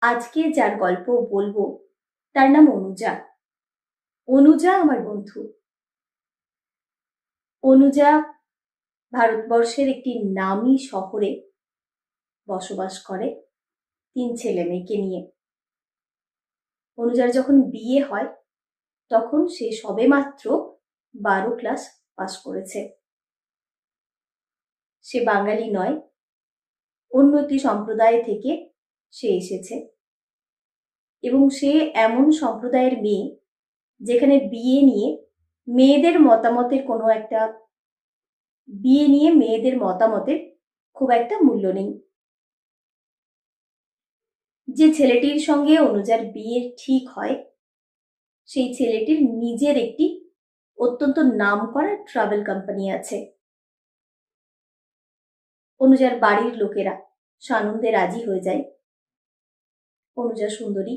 আজকে যার গল্প বলবো তার নাম অনুজা। অনুজা আমার বন্ধু। অনুজা ভারতবর্ষের একটি নামী শহরে বসবাস করে 3 ছেলে মেয়েকে নিয়ে। অনুজার যখন বিয়ে হয় তখন সে সবেমাত্র 12 ক্লাস পাস করেছে। সে বাঙালি নয়, অন্য একটি সম্প্রদায় থেকে সে এসেছে এবং সে এমন সম্প্রদায়ের মেয়ে যেখানে বিয়ে নিয়ে মেয়েদের মতামতের খুব একটা মূল্য নেই। যে ছেলেটির সঙ্গে অনুজার বিয়ে ঠিক হয় সেই ছেলেটির নিজের একটি অত্যন্ত নামকরা ট্রাভেল কোম্পানি আছে। অনুজার বাড়ির লোকেরা সানন্দে রাজি হয়ে যায়। অনুজা সুন্দরী,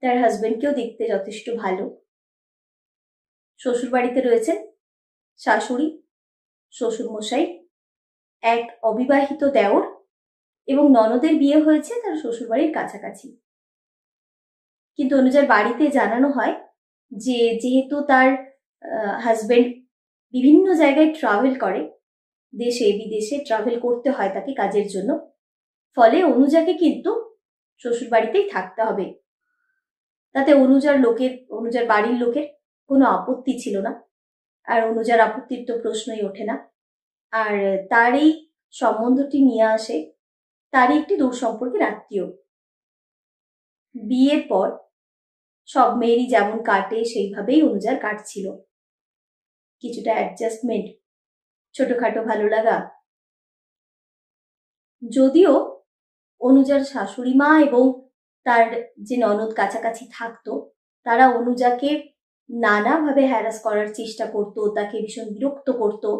তার হাজবেন্ডকেও দেখতে যথেষ্ট ভালো। শ্বশুর বাড়িতে রয়েছেন শাশুড়ি, শ্বশুরমশাই, এক অবিবাহিত দেওর এবং ননদের বিয়ে হয়েছে তার শ্বশুরবাড়ির কাছাকাছি। কিন্তু অনুজার বাড়িতে জানানো হয় যে যেহেতু তার হাজবেন্ড বিভিন্ন জায়গায় ট্রাভেল করে, দেশে বিদেশে ট্রাভেল করতে হয় তাকে কাজের জন্য, ফলে অনুজাকে কিন্তু শ্বশুর বাড়িতেই থাকতে হবে। তাতে অনুজার বাড়ির লোকের কোনো আপত্তি ছিল না, আর অনুজার আপত্তির তো প্রশ্নই ওঠে না। আর তার এই সম্বন্ধটি নিয়ে আসে তারই একটি দূর সম্পর্কের আত্মীয়। বিয়ের পর সব মেয়েরই যেমন কাটে সেইভাবেই অনুজার কাটছিল। কিছুটা অ্যাডজাস্টমেন্ট, ছোটখাটো ভালো লাগা। যদিও অনুজার শাশুড়ি মা এবং তার যে ননদ কাছাকাছি থাকতো তারা অনুজাকে নানাভাবে হ্যারাস করার চেষ্টা করতো, তাকে ভীষণ বিরক্ত করতো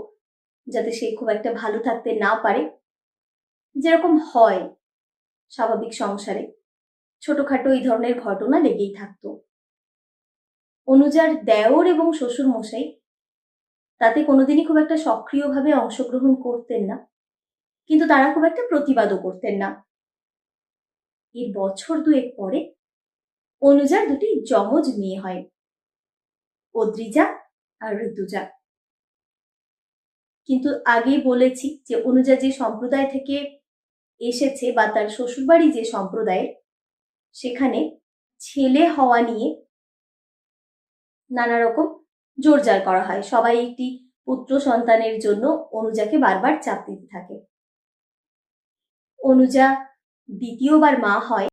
যাতে সে খুব একটা ভালো থাকতে না পারে। যেরকম হয় স্বাভাবিক সংসারে, ছোটখাটো এই ধরনের ঘটনা লেগেই থাকতো। অনুজার দেওর এবং শ্বশুর মশাই তাতে কোনোদিনই খুব একটা সক্রিয়ভাবে অংশগ্রহণ করতেন না, কিন্তু তারা খুব একটা প্রতিবাদও করতেন না। এর বছর 2 পরে অনুজার 2টি যমজ মেয়ে হয়, অদ্রিজা আর ঋতুজা। কিন্তু আগেই বলেছি যে অনুজা যে সম্প্রদায় থেকে এসেছে বা তার শ্বশুরবাড়ি যে সম্প্রদায়ের, সেখানে ছেলে হওয়া নিয়ে নানা রকম জোরজার করা হয়। সবাই একটি পুত্র সন্তানের জন্য অনুজাকে বারবার চাপ দিতে থাকে। অনুজা দ্বিতীয়বার মা হয়